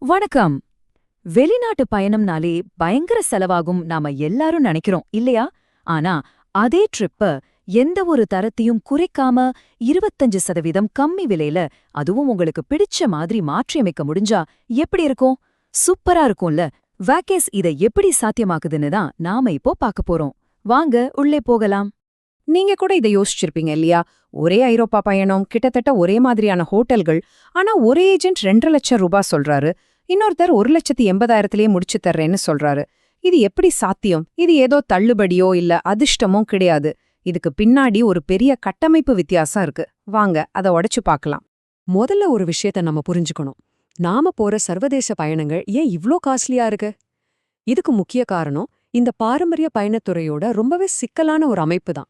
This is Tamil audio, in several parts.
வணக்கம். வெளிநாட்டு பயணம்னாலே பயங்கர செலவாகும் நாம எல்லாரும் நினைக்கிறோம் இல்லையா? ஆனா அதே ட்ரிப்ப எந்த ஒரு தரத்தையும் குறைக்காம 25% கம்மி விலையில அதுவும் உங்களுக்கு பிடிச்ச மாதிரி மாற்றியமைக்க முடிஞ்சா எப்படி இருக்கும்? சூப்பரா இருக்கும்ல. வேக்கேஸ் இதை எப்படி சாத்தியமாக்குதுன்னு தான் நாம இப்போ பார்க்க போறோம். வாங்க உள்ளே போகலாம். நீங்க கூட இதை யோசிச்சிருப்பீங்க இல்லையா? ஒரே ஐரோப்பா பயணம், கிட்டத்தட்ட ஒரே மாதிரியான ஹோட்டல்கள். ஆனா ஒரு ஏஜென்ட் 2,00,000 சொல்றாரு, இன்னொருத்தர் 1,80,000 முடிச்சு தர்றேன்னு சொல்றாரு. இது எப்படி சாத்தியம்? இது ஏதோ தள்ளுபடியோ இல்ல அதிர்ஷ்டமோ கிடையாது. இதுக்கு பின்னாடி ஒரு பெரிய கட்டமைப்பு வித்தியாசம் இருக்கு. வாங்க அதை உடைச்சு பார்க்கலாம். முதல்ல ஒரு விஷயத்த நம்ம புரிஞ்சுக்கணும். நாம போற சர்வதேச பயணங்கள் ஏன் இவ்ளோ காஸ்ட்லியா இருக்கு? இதுக்கு முக்கிய காரணம் இந்த பாரம்பரிய பயணத்துறையோட ரொம்பவே சிக்கலான ஒரு அமைப்பு தான்.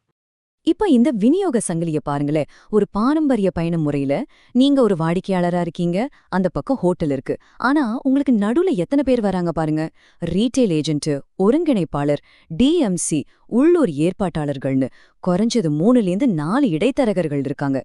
இப்ப இந்த விநியோக சங்கிலிய பாருங்களேன். ஒரு பாரம்பரிய பயண முறையில நீங்க ஒரு வாடிக்கையாளரா இருக்கீங்க, அந்த பக்கம் ஹோட்டல் இருக்கு. ஆனா உங்களுக்கு நடுவுல எத்தனை பேர் வராங்க பாருங்க. ரீட்டெயில் ஏஜென்ட், ஒருங்கிணைப்பாளர், டிஎம்சி, உள்ளூர் ஏற்பாட்டாளர்கள்னு குறைஞ்சது 3லேருந்து 4 இடைத்தரகர்கள் இருக்காங்க.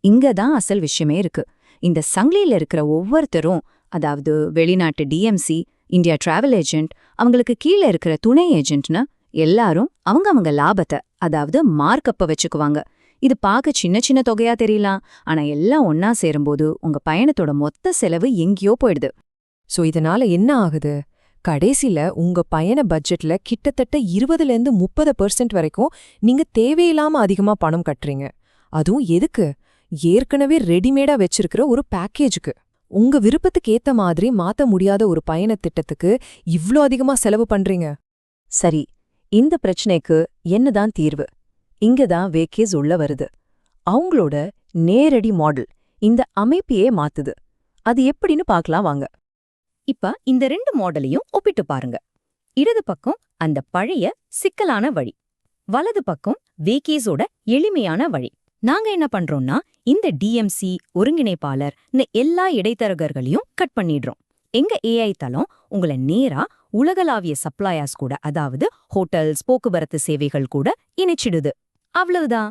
இங்கதான் அசல் விஷயமே இருக்கு. இந்த சங்கிலியில இருக்கிற ஒவ்வொருத்தரும், அதாவது வெளிநாட்டு டிஎம்சி, இந்தியா டிராவல் ஏஜென்ட், அவங்களுக்கு கீழே இருக்கிற துணை ஏஜென்ட்னு எல்லாரும் அவங்க லாபத்தை, அதாவது மார்க்கப்ப வச்சுக்குவாங்க. இது பார்க்க சின்ன சின்ன தொகையா தெரியலாம், ஆனா எல்லாம் ஒன்னா சேரும்போது உங்க பயணத்தோட மொத்த செலவு எங்கேயோ போயிடுது. சோ இதனால என்ன ஆகுது? கடைசில உங்க பயண பட்ஜெட்ல கிட்டத்தட்ட 20-30% வரைக்கும் நீங்க தேவையில்லாம அதிகமா பணம் கட்டுறீங்க. அதுவும் எதுக்கு? ஏற்கனவே ரெடிமேடா வச்சிருக்கிற ஒரு பேக்கேஜுக்கு. உங்க விருப்பத்துக்கு ஏத்த மாதிரி மாத்த முடியாத ஒரு பயண திட்டத்துக்கு இவ்ளோ அதிகமா செலவு பண்றீங்க. சரி, இந்த பிரச்சனைக்கு என்னதான் தீர்வு? இங்கதான் வேக்கேஸ் உள்ள வருது. அவங்களோட நேரடி மாடல் இந்த அமைப்பையே மாத்துது. அது எப்படின்னு பார்க்கலாம் வாங்க. இப்ப இந்த 2 மாடலையும் ஒப்பிட்டு பாருங்க. இடது பக்கம் அந்த பழைய சிக்கலான வழி, வலது பக்கம் வேக்கேஸோட எளிமையான வழி. நாங்க என்ன பண்றோம்னா, இந்த டிஎம்சி, ஒருங்கிணைப்பாளர் எல்லா இடைத்தரகர்களையும் கட் பண்ணிடுறோம். எங்க ஏஐ தளம் உங்களை நேரா உலகளாவிய சப்ளையர்ஸ் கூட, அதாவது ஹோட்டல்ஸ், போக்குவரத்து சேவைகள் கூட இணைச்சிடுது. அவ்வளவுதான்.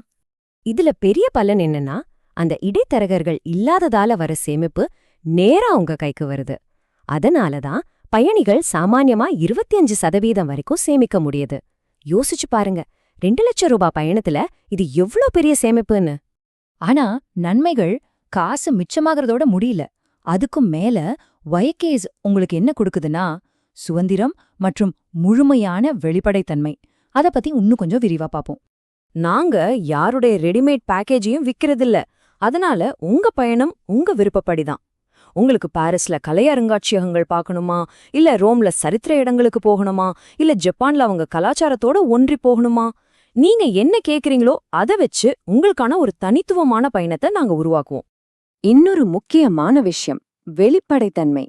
இதுல பெரிய பலன் என்னன்னா, அந்த இடைத்தரகர்கள் இல்லாததால வர சேமிப்பு நேரா உங்க கைக்கு வருது. அதனாலதான் பயணிகள் சாமான்யமா 25% வரைக்கும் சேமிக்க முடியுது. யோசிச்சு பாருங்க, 2,00,000 பயணத்துல இது எவ்ளோ பெரிய சேமிப்புன்னு. ஆனா நன்மைகள் காசு மிச்சமாகறதோட முடியல. அதுக்கும் மேல வயக்கேஸ் உங்களுக்கு என்ன கொடுக்குதுன்னா, சுதந்திரம் மற்றும் முழுமையான வெளிப்படைத்தன்மை. அத பத்தி இன்னும் கொஞ்சம் விரிவா பாப்போம். நாங்க யாருடைய ரெடிமேட் பேக்கேஜையும் விக்கிறதில்ல. அதனால உங்க பயணம் உங்க விருப்பப்படிதான். உங்களுக்கு பாரிஸ்ல கலை அருங்காட்சியகங்கள் பார்க்கணுமா, இல்ல ரோம்ல சரித்திர இடங்களுக்கு போகணுமா, இல்ல ஜப்பான்ல அவங்க கலாச்சாரத்தோட ஒன்றி போகணுமா, நீங்க என்ன கேக்குறீங்களோ அதை வச்சு உங்களுக்கான ஒரு தனித்துவமான பயணத்தை நாங்க உருவாக்குவோம். இன்னொரு முக்கியமான விஷயம், வெளிப்படைத்தன்மை.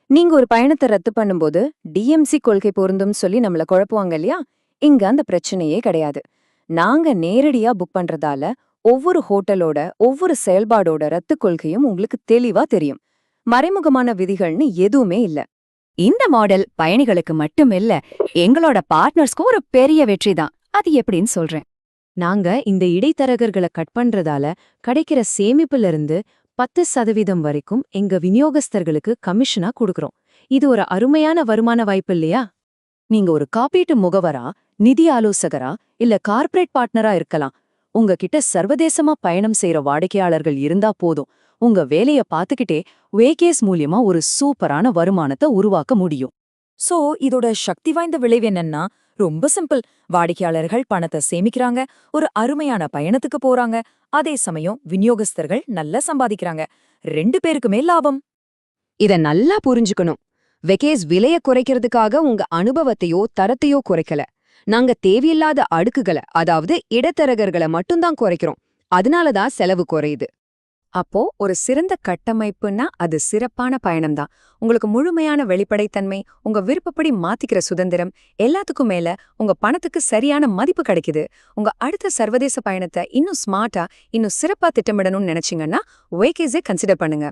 நீங்க ஒரு பயணத்தை ரத்து பண்ணும்போது டிஎம்சி கொள்கை பொருந்தும் சொல்லி நம்மள குழப்புவாங்க இல்லையா? இங்க அந்த பிரச்சனையே கிடையாது. நாங்க நேரடியா புக் பண்றதால ஒவ்வொரு ஹோட்டலோட ஒவ்வொரு செயல்பாடோட ரத்து கொள்கையும் உங்களுக்கு தெளிவா தெரியும். மறைமுகமான விதிகள்னு எதுவுமே இல்ல. இந்த மாடல் பயணிகளுக்கு மட்டும் இல்ல, எங்களோட பார்ட்னர்ஸ்க்கும் ஒரு பெரிய வெற்றி தான். அது எப்படின்னு சொல்றேன். நாங்க இந்த இடைத்தரகர்களை கட் பண்றதால கிடைக்கிற சேமிப்புல இருந்து 10% வரைக்கும் எங்க விநியோகஸ்தர்களுக்கு கமிஷனா கொடுக்கறோம். இது ஒரு அருமையான வருமான வாய்ப்பு இல்லையா? நீங்க ஒரு காப்பீட்டு முகவரா, நிதி ஆலோசகரா, இல்ல கார்ப்பரேட் பார்ட்னரா இருக்கலாம். உங்ககிட்ட சர்வதேசமா பயணம் செய்யற வாடிக்கையாளர்கள் இருந்தா போதும், உங்க வேலைய பாத்துக்கிட்டே வேக்கேஸ் மூலியமா ஒரு சூப்பரான வருமானத்தை உருவாக்க முடியும். சோ இதோட சக்தி வாய்ந்த விளைவு என்னன்னா, ரொம்ப சிம்பிள். வாடிக்கையாளர்கள் பணத்தை சேமிக்கிறாங்க, ஒரு அருமையான பயணத்துக்கு போறாங்க, அதே சமயம் விநியோகஸ்தர்கள் நல்லா சம்பாதிக்கிறாங்க. 2 பேருக்குமே லாபம். இத நல்லா புரிஞ்சுக்கணும். வெக்கேஸ் விலைய குறைக்கிறதுக்காக உங்க அனுபவத்தையோ தரத்தையோ குறைக்கல. நாங்க தேவையில்லாத அடுக்குகளை, அதாவது இடைத்தரகர்களை மட்டும்தான் குறைக்கிறோம். அதனாலதான் செலவு குறையுது. அப்போ ஒரு சிறந்த கட்டமைப்புன்னா அது சிறப்பான பயணம்தான். உங்களுக்கு முழுமையான வெளிப்படைத்தன்மை, உங்க விருப்பப்படி மாத்திக்கிற சுதந்திரம், எல்லாத்துக்கும் மேல உங்க பணத்துக்கு சரியான மதிப்பு கிடைக்குது. உங்க அடுத்த சர்வதேச பயணத்தை இன்னும் ஸ்மார்ட்டா, இன்னும் சிறப்பா திட்டமிடணும்னு நினைச்சீங்கன்னா வேக்கேஸே கன்சிடர் பண்ணுங்க.